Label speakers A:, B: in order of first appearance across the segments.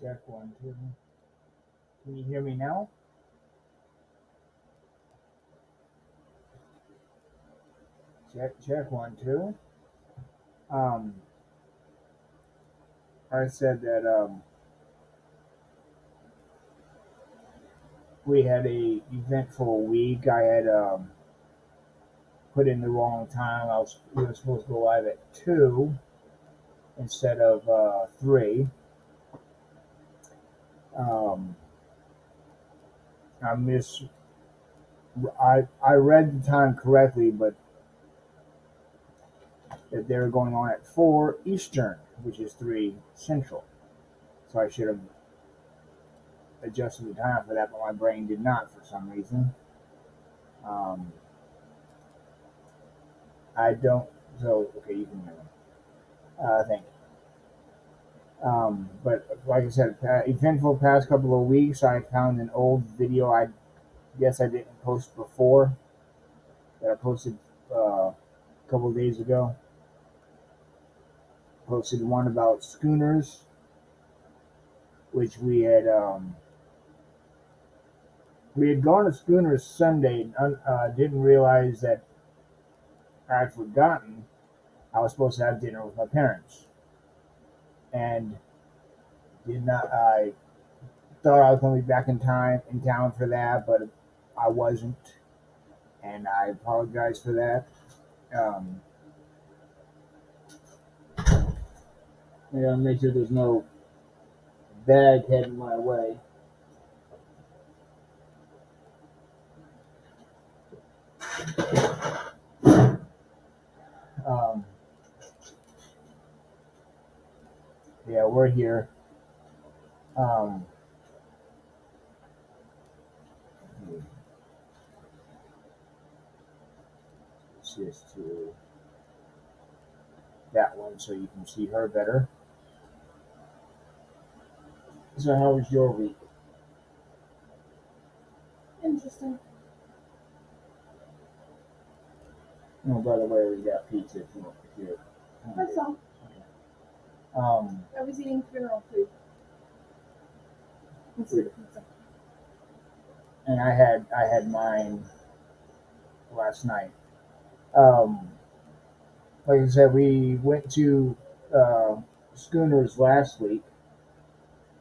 A: Check 1, 2. Can you hear me now? Check 1, 2. Um, I said that we had a eventful week. I had put in the wrong time. We were supposed to go live at 2 instead of 3. Um, I miss. I read the time correctly, but that they were going on at 4 Eastern, which is 3 Central. So I should have adjusted the time for that, but my brain did not for some reason. Um, I don't. So okay, you can hear me. Thank you. But like I said, eventful past couple of weeks. I found an old video. I guess I didn't post before that I posted a couple of days ago. Posted one about schooners, which we had gone to schooners Sunday. And didn't realize that I'd forgotten I was supposed to have dinner with my parents, and did not. I thought I was going to be back in town for that, but I wasn't, and I apologize for that. Um, make sure there's no bag heading my way. Um, yeah, we're here. Just to that one so you can see her better. So how was your week?
B: Interesting.
A: Oh, by the way, we got pizza if you're hungry.
B: That's all.
A: Okay.
B: I was eating funeral food instead of pizza.
A: And I had mine last night. Like I said, we went to Schooners last week.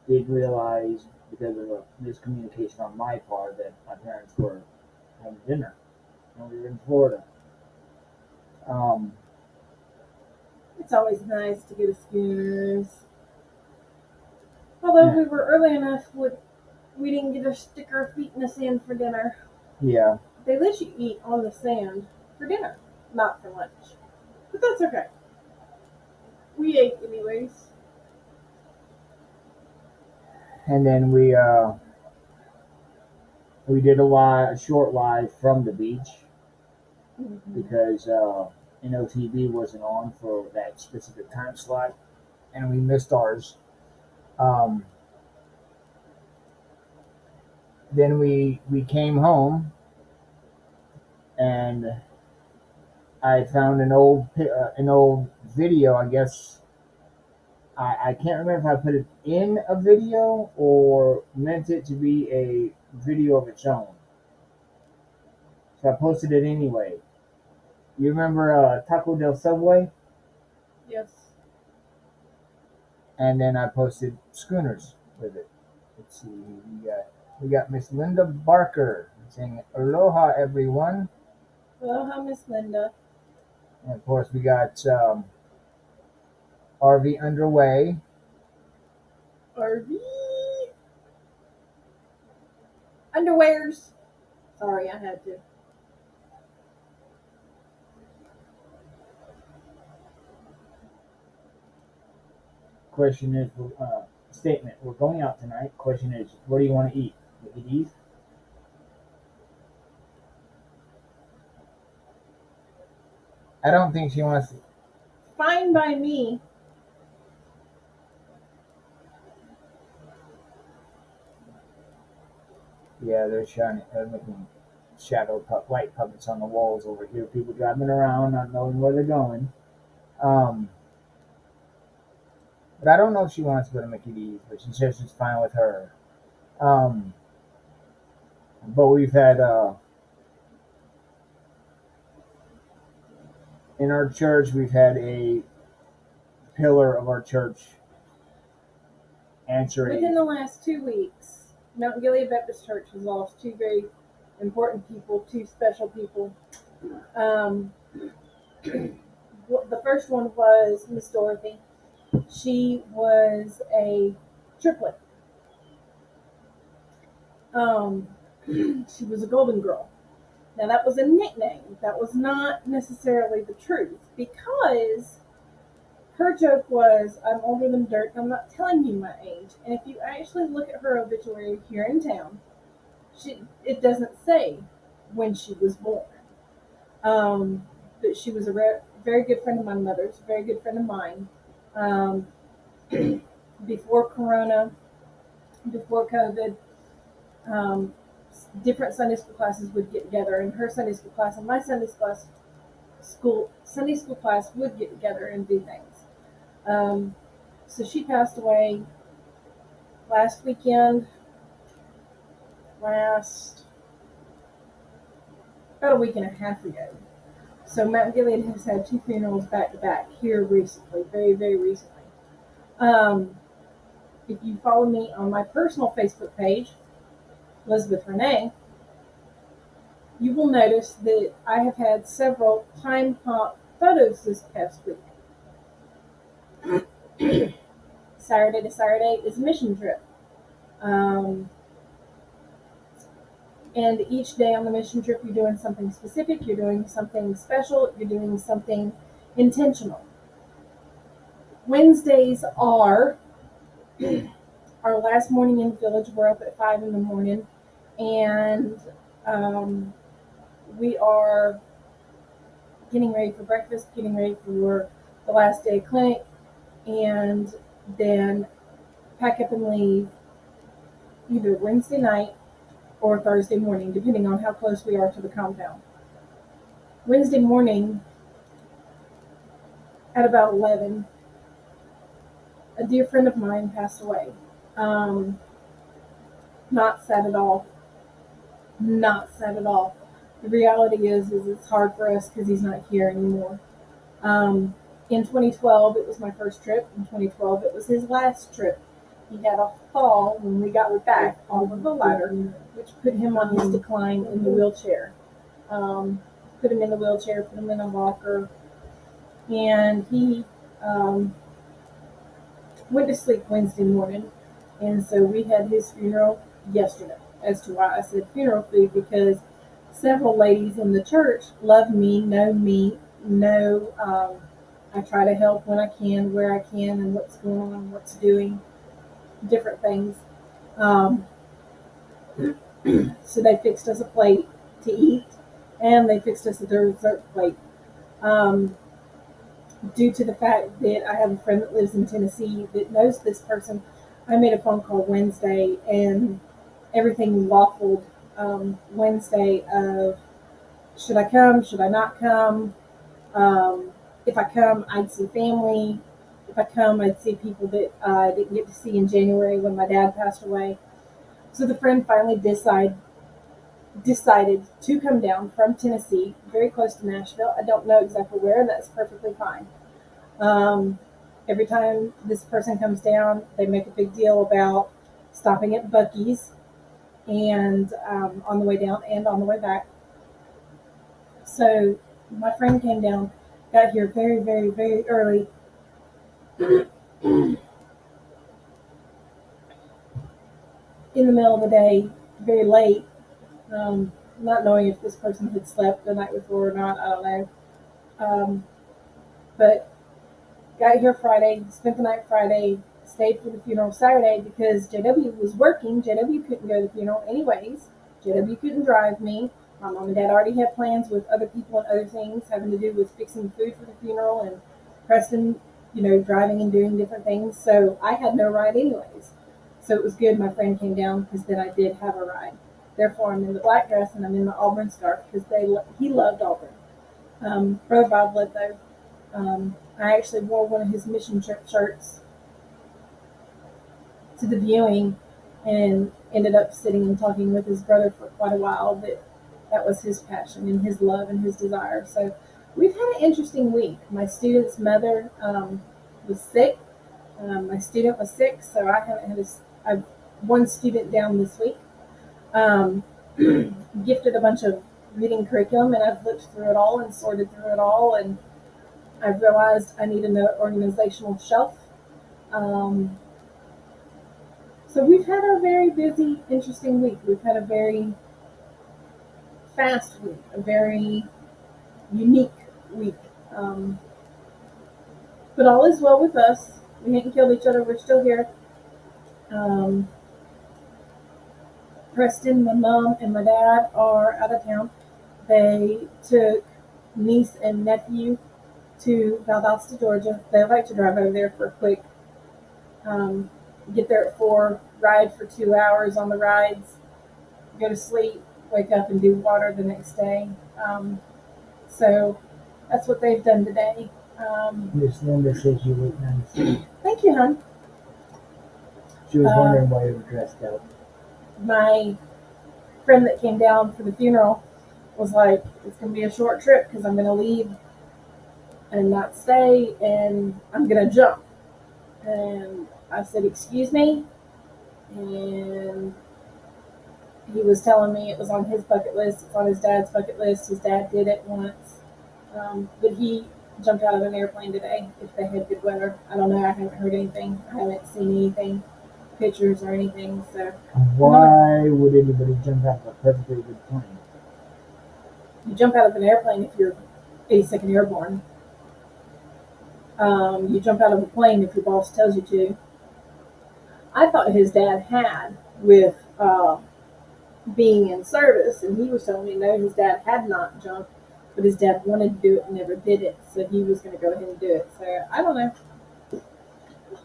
A: Didn't realize because of a miscommunication on my part that my parents were having dinner, and we were in Florida.
B: It's always nice to go to Schooners. Although we were early enough, we didn't get to stick our feet in the sand for dinner.
A: Yeah.
B: They let you eat on the sand for dinner, not for lunch. But that's okay. We ate anyways.
A: And then we did a short live from the beach because NOTB wasn't on for that specific time slot, and we missed ours. Then we came home, and I found an old video. I guess I can't remember if I put it in a video or meant it to be a video of its own. So I posted it anyway. You remember Taco Del Subway?
B: Yes.
A: And then I posted Schooners with it. Let's see, we got Miss Linda Barker saying aloha everyone.
B: Aloha, Miss Linda.
A: And of course we got RV underway.
B: RV underwears. Sorry, I had to.
A: Question is, statement, we're going out tonight. Question is, what do you want to eat? These? I don't think she wants to.
B: Fine by me.
A: Yeah, they're making light puppets on the walls over here. People driving around, not knowing where they're going. But I don't know if she wants to go to Mickey D's, but she says it's fine with her. Um, but we've had in our church, we've had a pillar of our church answer
B: Within the last 2 weeks, Mount Gilead Baptist Church has lost two very important people, two special people. Um, the first one was Miss Dorothy. She was a triplet. Um, she was a golden girl. Now that was a nickname. That was not necessarily the truth because her joke was, "I'm older than dirt. I'm not telling you my age." And if you actually look at her obituary here in town, it doesn't say when she was born. But she was a very good friend of my mother's, a very good friend of mine. Um, before Corona, before COVID, um, different Sunday school classes would get together, and her Sunday school class and my Sunday school class would get together and do things. So she passed away last weekend, last about a week and a half ago. So Mount Gilead has had two funerals back to back here recently, very, very recently. Um, if you follow me on my personal Facebook page, Elizabeth Renee, you will notice that I have had several time hop photos this past week. Saturday to Saturday is a mission trip. Um, and each day on the mission trip, you're doing something specific, you're doing something special, you're doing something intentional. Wednesdays are our last morning in the village. We're up at 5 in the morning, and um, we are getting ready for breakfast, getting ready for the last day of clinic, and then pack up and leave either Wednesday night or Thursday morning, depending on how close we are to the compound. Wednesday morning at about 11, a dear friend of mine passed away. Um, Not sad at all. Not sad at all. The reality is it's hard for us because he's not here anymore. In 2012, it was my first trip. In 2012, it was his last trip. He had a fall when we got back off of the ladder, which put him on his decline in the wheelchair. Put him in the wheelchair, put him in a walker, and he went to sleep Wednesday morning. And so we had his funeral yesterday. As to why I said funeral food, because several ladies in the church love me, know I try to help when I can, where I can, and what's going on, what's doing, different things. Um, so they fixed us a plate to eat, and they fixed us a dessert plate. Um, Due to the fact that I have a friend that lives in Tennessee that knows this person, I made a phone call Wednesday, and everything waffled Wednesday of should I come, should I not come? If I come, I'd see family. If I come, I'd see people that I didn't get to see in January when my dad passed away. So the friend finally decided to come down from Tennessee, very close to Nashville. I don't know exactly where, and that's perfectly fine. Um, every time this person comes down, they make a big deal about stopping at Buc-ee's and on the way down and on the way back. So my friend came down, got here very, very, very early. In the middle of the day, very late, not knowing if this person had slept the night before or not, I don't know. But got here Friday, spent the night Friday, stayed for the funeral Saturday because JW was working. JW couldn't go to the funeral anyways. JW couldn't drive me. My mom and dad already had plans with other people and other things having to do with fixing food for the funeral and Preston, driving and doing different things. So I had no ride anyways. So it was good my friend came down because then I did have a ride. Therefore, I'm in the black dress and I'm in the Auburn scarf because he loved Auburn. Brother Bob Ledlow. I actually wore one of his mission trip shirts to the viewing and ended up sitting and talking with his brother for quite a while. That was his passion and his love and his desire. So we've had an interesting week. My student's mother was sick. My student was sick, so I haven't had I've one student down this week. Um, Gifted a bunch of reading curriculum, and I've looked through it all and sorted through it all, and I've realized I need another organizational shelf. Um, so we've had a very busy, interesting week. We've had a very fast week, a very unique week. Um, but all is well with us. We haven't killed each other. We're still here. Um, Preston, my mom, and my dad are out of town. They took niece and nephew to Valdosta, Georgia. They like to drive over there for a quick um, get there at 4, ride for 2 hours on the rides, go to sleep, wake up, and do water the next day. So that's what they've done today.
A: Miss Linda says you look nice.
B: Thank you, hon.
A: She was wondering why you were dressed up.
B: My friend that came down for the funeral was like, it's going to be a short trip because I'm going to leave and not stay, and I'm going to jump. And I said, excuse me? And he was telling me it was on his bucket list. It's on his dad's bucket list. His dad did it once. But he jumped out of an airplane today if they had good weather. I don't know. I haven't heard anything. I haven't seen anything, pictures or anything. So
A: why would anybody jump out of a perfectly good plane?
B: You jump out of an airplane if you're 82nd Airborne. You jump out of a plane if your boss tells you to. I thought his dad had with being in service, and he was telling me no, his dad had not jumped, but his dad wanted to do it and never did it, so he was going to go ahead and do it. So I don't know.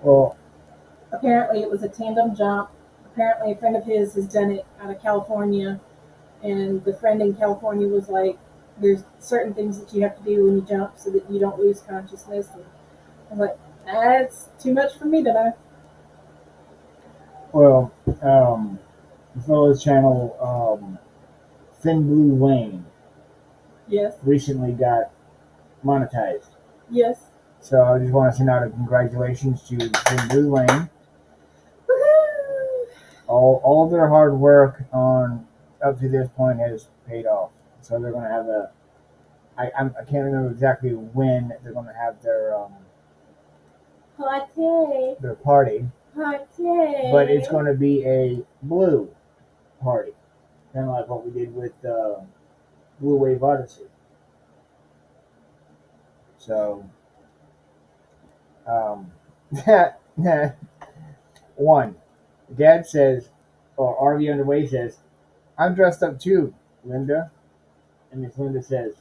A: Well,
B: apparently it was a tandem jump. Apparently a friend of his has done it out of California, and the friend in California was like, there's certain things that you have to do when you jump so that you don't lose consciousness. And I was like, that's too much for me to know.
A: Well, the fellow's channel, Thin Blue Wayne,
B: Yes.
A: recently got monetized.
B: Yes.
A: So I just want to send out a congratulations to Thin Blue Wayne.
B: Woohoo!
A: All their hard work on up to this point has paid off. So they're going to have I can't remember exactly when they're going to have their party, but it's going to be a blue party, kind of like what we did with Blue Wave Odyssey. So, one, Dad says, or RV Underway says, I'm dressed up too, Linda. And Miss Linda says,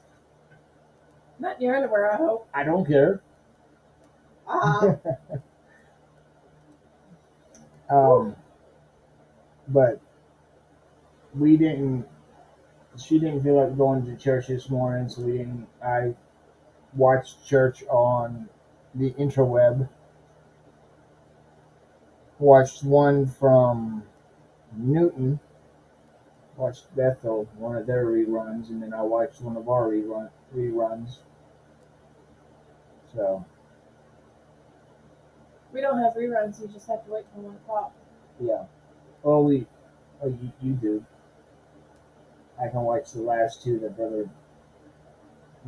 B: not in your underwear, I hope.
A: I don't care. But she didn't feel like going to church this morning, so I watched church on the interweb. Watched one from Newton. Watched Bethel, one of their reruns, and then I watched one of our reruns. So.
B: We don't have reruns, you just have to wait till 1 o'clock.
A: Yeah. Oh, you do. I can watch the last two that Brother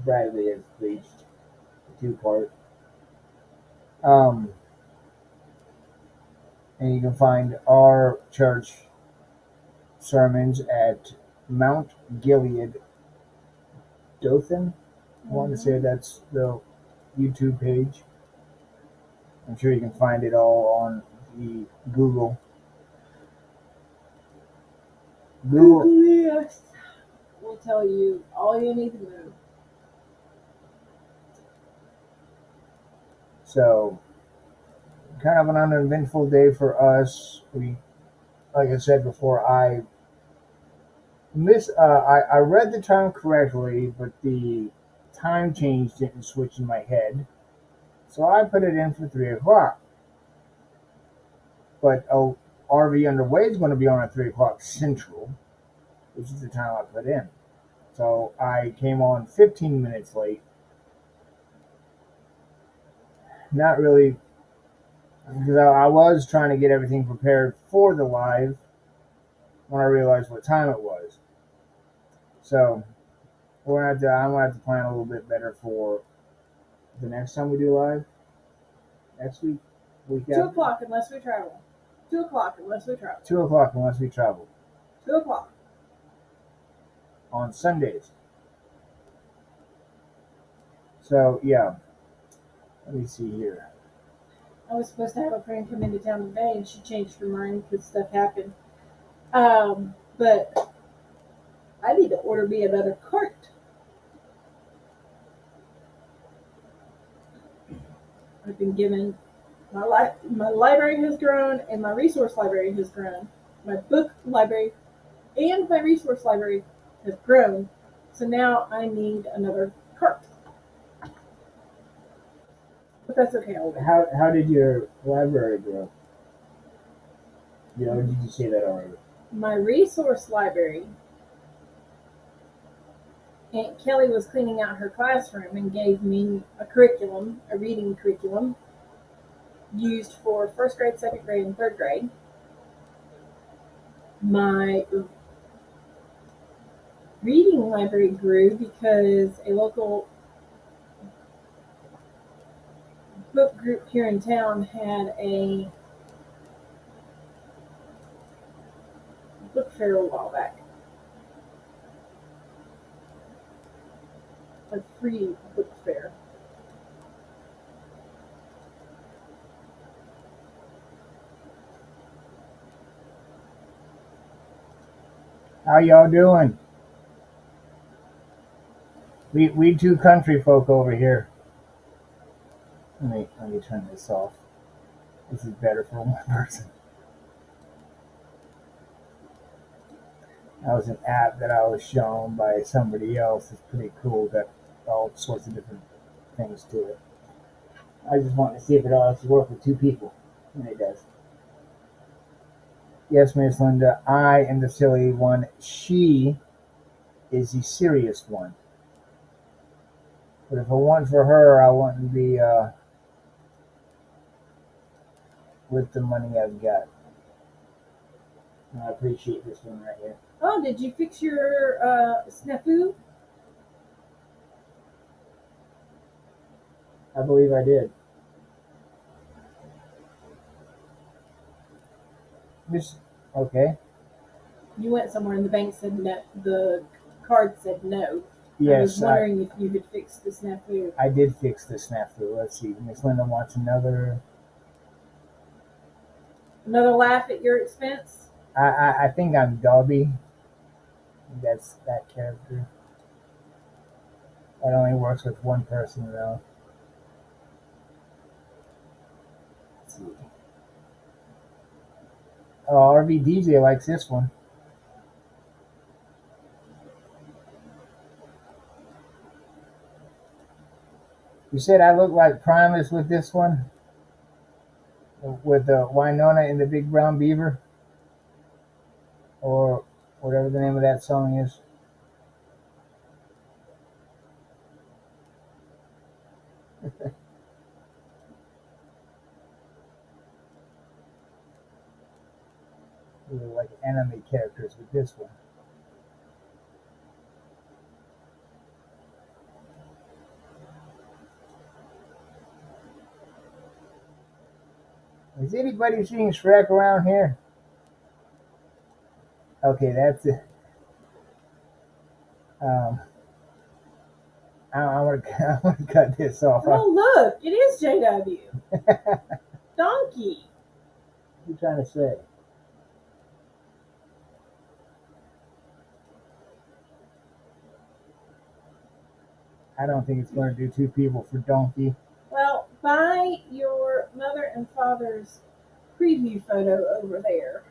A: Bradley has preached, the 2-part. And you can find our church sermons at Mount Gilead Dothan. I want to say that's the YouTube page. I'm sure you can find it all on the Google.
B: Yes. We'll tell you all you need to know.
A: So, kind of an uneventful day for us. Like I said before, I read the time correctly, but the time change didn't switch in my head. So I put it in for 3 o'clock. But RV Underway is going to be on at 3 o'clock Central, which is the time I put in. So I came on 15 minutes late. Not really, because I was trying to get everything prepared for the live when I realized what time it was. So I'm gonna have to plan a little bit better for the next time we do live next week
B: 2
A: after.
B: o'clock unless we travel. 2 o'clock unless we travel.
A: 2 o'clock unless we travel
B: 2 o'clock.
A: on Sundays. So yeah, let me see here.
B: I was supposed to have a friend come into town today, and she changed her mind because stuff happened. But I need to order me another cart. I've been given my library has grown, and my resource library has grown. My book library and my resource library have grown. So now I need another cart. But that's okay. I'll wait.
A: How did your library grow? Did you say that already?
B: My resource library, Aunt Kelly was cleaning out her classroom and gave me a reading curriculum used for first grade, second grade, and third grade. My reading library grew because a local book group here in town had a book fair a while back. A free book fair.
A: How y'all doing? We two country folk over here. Let me turn this off. This is better for one person. That was an app that I was shown by somebody else. It's pretty cool. Got all sorts of different things to it. I just wanted to see if it all actually work with two people, and it does. Yes, Miss Linda, I am the silly one. She is the serious one. But if it weren't for her, I wouldn't be with the money I've got. And I appreciate this one right here.
B: Oh, did you fix your snafu?
A: I believe I did. Okay.
B: You went somewhere and the bank said no. The card said no.
A: Yes,
B: I was wondering if you had fixed the snafu.
A: I did fix the snafu. Let's see. Miss Linda wants another
B: laugh at your expense?
A: I think I'm Dobby. That's that character. That only works with one person though. Let's see. Oh, RV DJ likes this one. You said I look like Primus with this one? With the Winona and the Big Brown Beaver? Or whatever the name of that song is. We look like anime characters with this one. Is anybody seeing Shrek around here? Okay, that's it. I'm gonna cut this off.
B: Oh, look, it is JW. Donkey.
A: What are you trying to say? I don't think it's going to do two people for donkey.
B: Well, buy your mother and father's preview photo over there.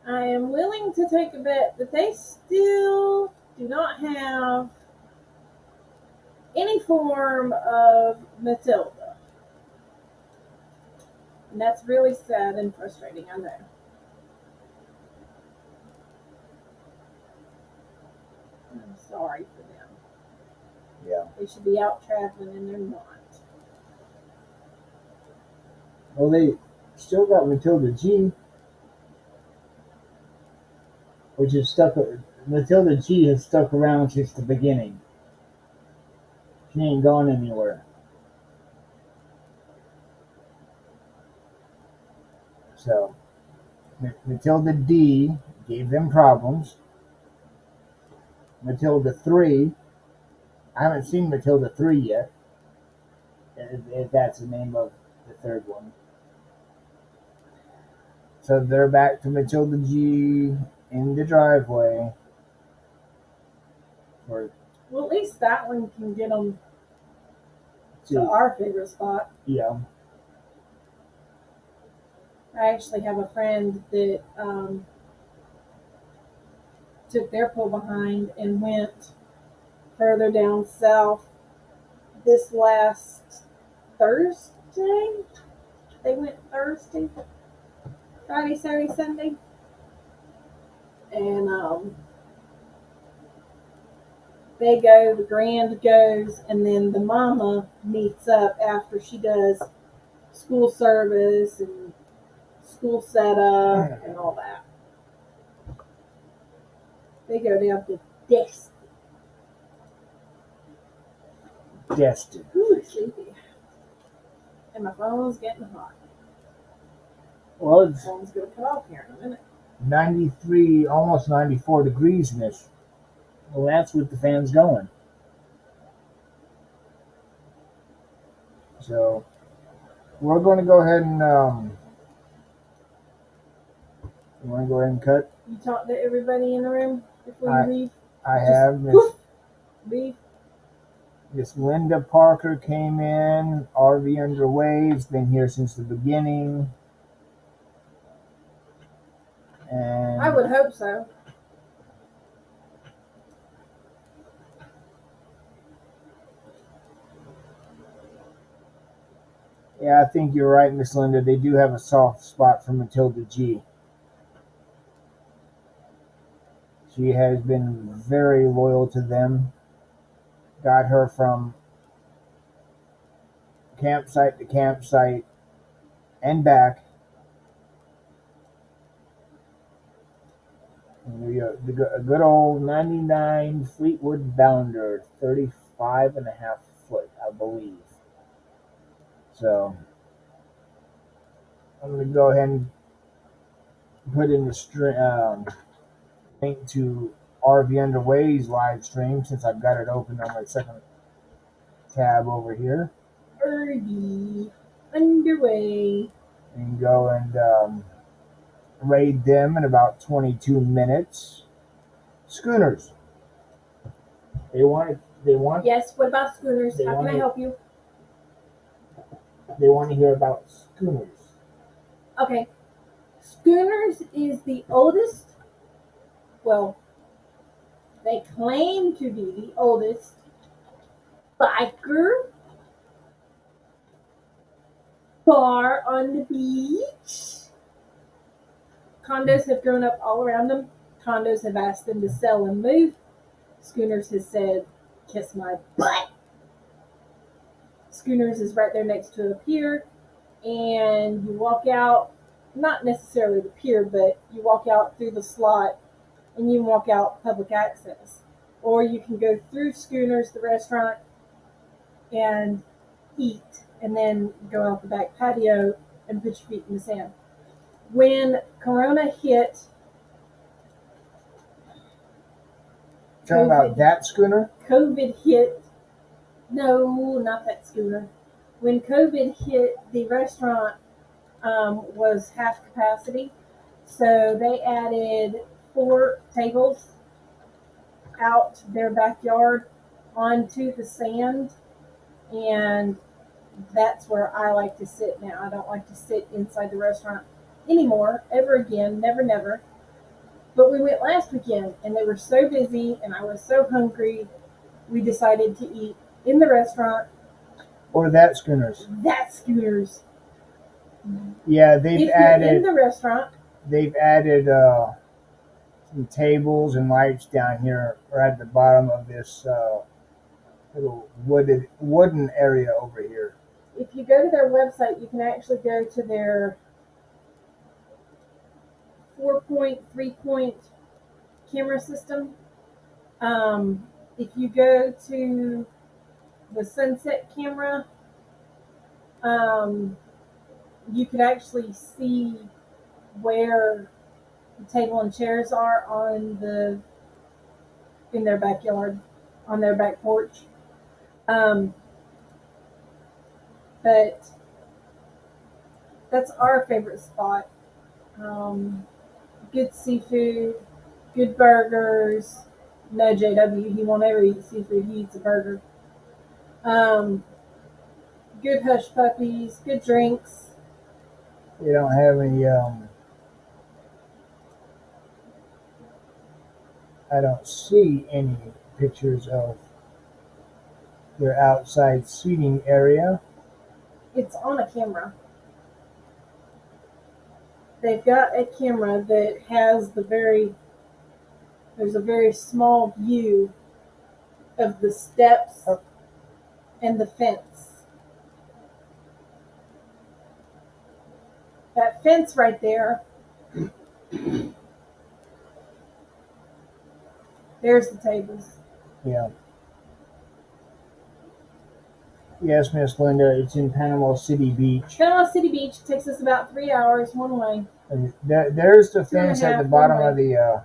B: I am willing to take a bet that they still do not have any form of Matilda. And that's really sad and frustrating, I know. I'm sorry for them.
A: Yeah.
B: They should be out traveling and they're not.
A: Well, they still got Matilda G, which is stuck. Matilda G has stuck around since the beginning. She ain't gone anywhere. So, Matilda D gave them problems. Matilda 3, I haven't seen Matilda 3 yet, if that's the name of the third one. So they're back to Matilda G in the driveway. Or
B: Well, at least that one can get them to
A: to,
B: our favorite spot.
A: yeah.
B: I actually have a friend that took their pull behind and went further down south this last Thursday. They went Thursday, Friday, Saturday, Sunday. And they go, the grand goes, and then the mama meets up after she does school service and school setup and all that. They go down to Destin.
A: Destin.
B: Ooh, sleepy. And my phone's getting hot.
A: Well,
B: My
A: it's
B: phone's gonna cut off here in a minute.
A: 93, almost 94 degrees in this. Well, that's with the fans going. So, we're going to go ahead and, you want to go ahead and cut?
B: You talk to everybody in the room before you leave?
A: I
B: Just
A: have.
B: poof, leave.
A: Miss Linda Parker came in. RV underway. It's been here since the beginning. And
B: I would hope so.
A: yeah, I think you're right, Miss Linda. They do have a soft spot for Matilda G. She has been very loyal to them. Got her from campsite to campsite and back. A good old 99 Fleetwood Bounder, 35.5 foot, I believe. So, I'm going to go ahead and put in the link to RV Underway's live stream since I've got it open on my second tab over here.
B: RV underway.
A: And go and raid them in about 22 minutes. Schooners. They want.
B: Yes, what about schooners?
A: They
B: How can I
A: wanna-
B: help you?
A: They want to hear about schooners.
B: Okay. Schooners is the oldest, well, they claim to be the oldest biker bar on the beach. Condos have grown up all around them. Condos have asked them to sell and move. Schooners has said, kiss my butt. Schooners is right there next to a pier, and you walk out, not necessarily the pier, but you walk out through the slot and you walk out public access. Or you can go through Schooners, the restaurant, and eat, and then go out the back patio and put your feet in the sand. When Corona hit,
A: Talking about that schooner?
B: COVID hit. No, not that schooner. When COVID hit, the restaurant was half capacity, so they added 4 tables out their backyard onto the sand, and that's where I like to sit now. I don't like to sit inside the restaurant anymore, ever again, never, never. But we went last weekend, and they were so busy, and I was so hungry, we decided to eat in the restaurant.
A: Or that schooners?
B: That Schooners.
A: Yeah,
B: If you're in the restaurant,
A: they've added some tables and lights down here, or at the bottom of this little wooden area over here.
B: if you go to their website, you can actually go to their 4-point, 3-point camera system. If you go to the sunset camera, um, you could actually see where the table and chairs are in their backyard, on their back porch. Um, but that's our favorite spot. Um, Good seafood, good burgers. No JW, he won't ever eat seafood. He eats a burger. Um, Good hush puppies, good drinks.
A: They don't have any. I don't see any pictures of their outside seating area.
B: It's on a camera. They've got a camera that has there's a very small view of the steps and the fence. That fence right there, there's the tables.
A: Yeah. Yes, Miss Linda. It's in Panama City Beach.
B: Panama City Beach takes us about 3 hours one way.
A: And there's the
B: 2.5
A: fence at the bottom
B: one
A: of the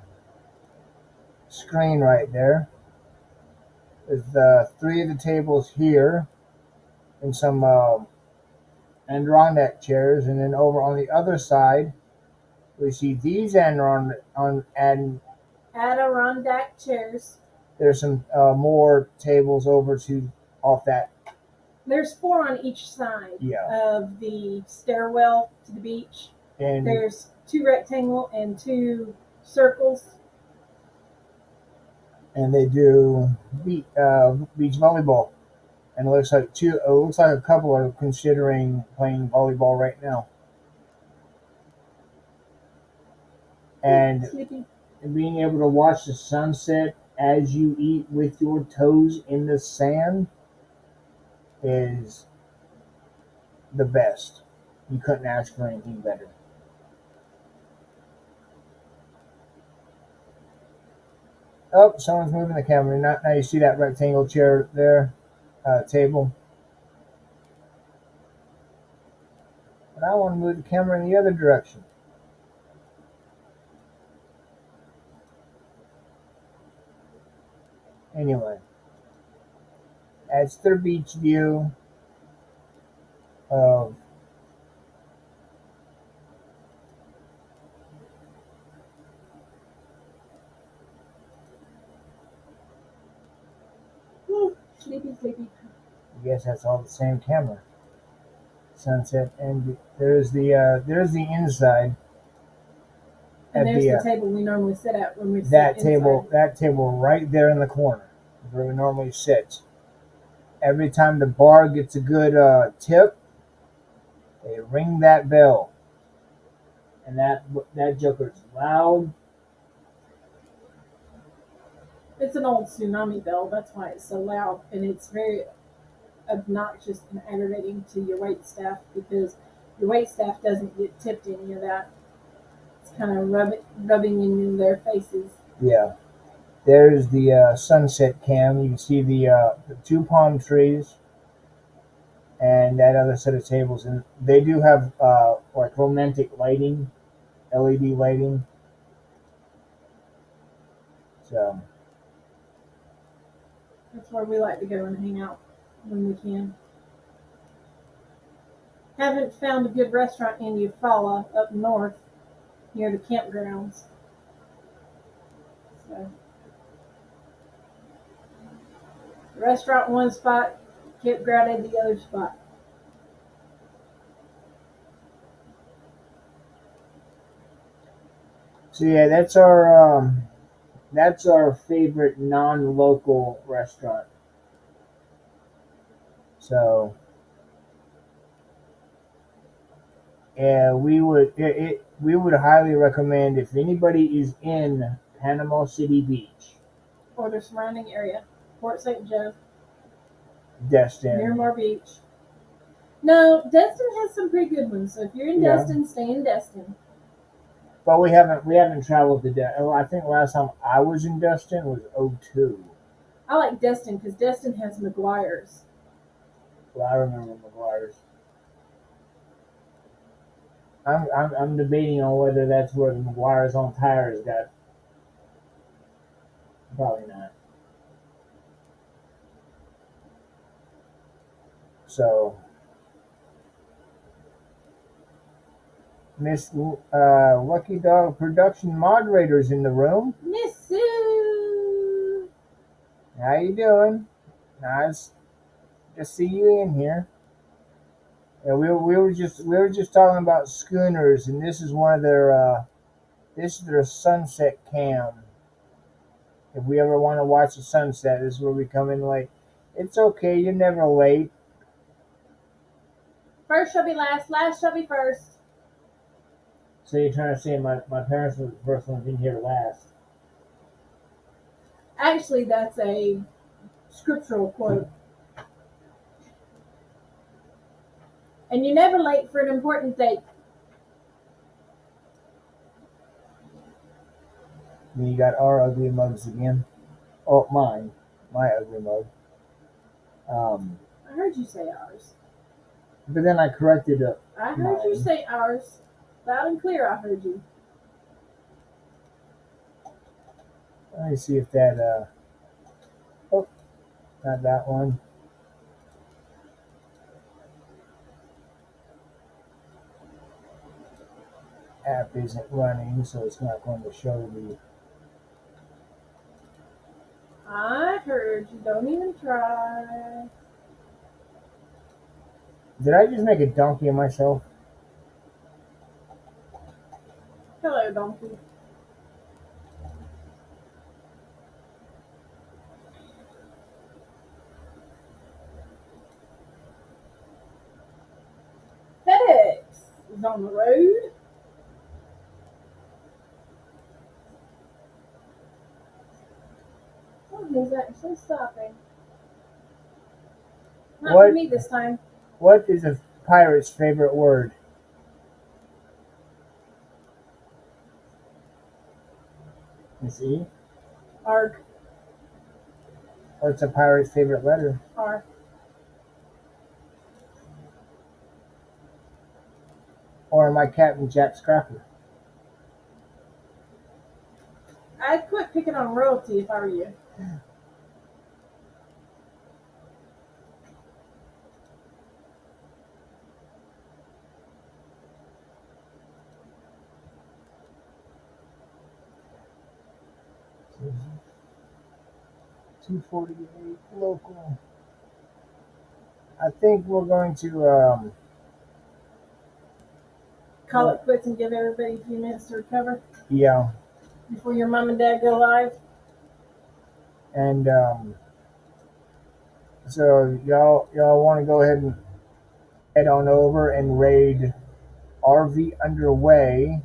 A: screen right there. There's 3 of the tables here, and some Adirondack chairs, and then over on the other side, we see these and
B: Adirondack chairs.
A: there's some more tables over to off that.
B: There's 4 on each side of the stairwell to the beach.
A: And
B: there's 2 rectangle and 2 circles.
A: And they do beach volleyball, and it looks like a couple are considering playing volleyball right now. And
B: Sleepy.
A: being able to watch the sunset as you eat with your toes in the sand is the best. You couldn't ask for anything better. Oh, someone's moving the camera. Now you see that rectangle chair there, table. But I want to move the camera in the other direction. Anyway, that's their beach view of
B: Sleepy.
A: I guess that's all the same camera. Sunset, and there's the inside.
B: And there's the table we normally sit at when we sit
A: that table right there in the corner where we normally sit. Every time the bar gets a good tip, they ring that bell, and that joker's loud.
B: It's an old tsunami bell. That's why it's so loud, and it's very obnoxious and aggravating to your wait staff because your wait staff doesn't get tipped any of that. It's kind of rubbing in their faces.
A: Yeah. There's the sunset cam. You can see the 2 palm trees and that other set of tables. And they do have like romantic lighting, LED lighting. So
B: that's where we like to go and hang out when we can. Haven't found a good restaurant in Eufaula up north near the campgrounds. So, restaurant one spot, campground at the other spot.
A: So yeah, that's our favorite non-local restaurant. So we would highly recommend if anybody is in Panama City Beach,
B: or the surrounding area, Port St. Joe,
A: Destin.
B: Miramar Beach. No, Destin has some pretty good ones. So if you're in
A: Yeah.
B: Destin, stay in Destin.
A: But we haven't traveled to Destin. I think last time I was in Destin was 02.
B: I like Destin because Destin has McGuire's.
A: Well, I remember McGuire's. I'm debating on whether that's where the McGuire's on tires got. Probably not. So, Miss Lucky Dog production moderators in the room.
B: Miss Sue.
A: How you doing? Nice to see you in here. Yeah, we were just talking about schooners, and this is one of their this is their sunset cam. If we ever want to watch the sunset, this is where we come in late. It's okay, you're never late.
B: First shall be last, last shall be first.
A: So you're trying to say my parents were the first ones in here last.
B: Actually, that's a scriptural quote. And you're never late for an important date.
A: Then you got our ugly mugs again. Oh, my ugly mug.
B: I heard you say ours.
A: But then I corrected it.
B: I heard you say ours. Loud and clear, I heard you.
A: Let me see if that oh, not that one. App isn't running, so it's not going to show me.
B: I heard you. Don't even try.
A: Did I just make a donkey of myself?
B: Hello, donkey. FedEx is on the road. Oh, he's actually stopping. Not
A: What?
B: for me this time.
A: What is a pirate's favorite word? Miss E?
B: Arg.
A: What's a pirate's favorite letter?
B: R.
A: Or am I Captain Jack Scrapper?
B: I'd quit picking on royalty if I were you.
A: $2.48 local. I think we're going to
B: Call it quits and give everybody a few minutes to recover
A: yeah,
B: before your mom and dad go live.
A: and so y'all want to go ahead and head on over and raid RV Underway.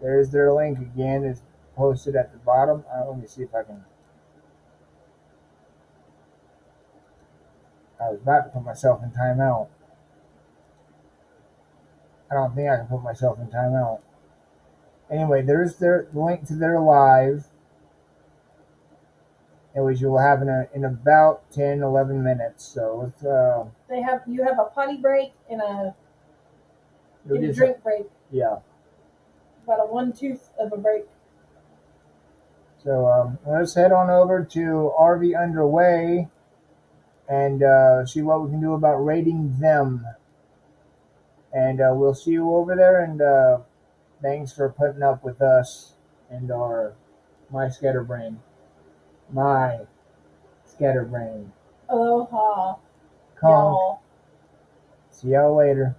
A: There's their link again. It's posted at the bottom. Let me see if I can. I was about to put myself in timeout. I don't think I can put myself in timeout. Anyway, there's the link to their live, which you will have in about 10-11 minutes. So let's
B: You have a potty break and a drink break.
A: Yeah.
B: About a 1/2 of a break.
A: So let's head on over to RV Underway and see what we can do about rating them. And we'll see you over there. And thanks for putting up with us and my scatterbrain. My scatterbrain.
B: Aloha.
A: Conch.
B: Y'all.
A: See y'all later.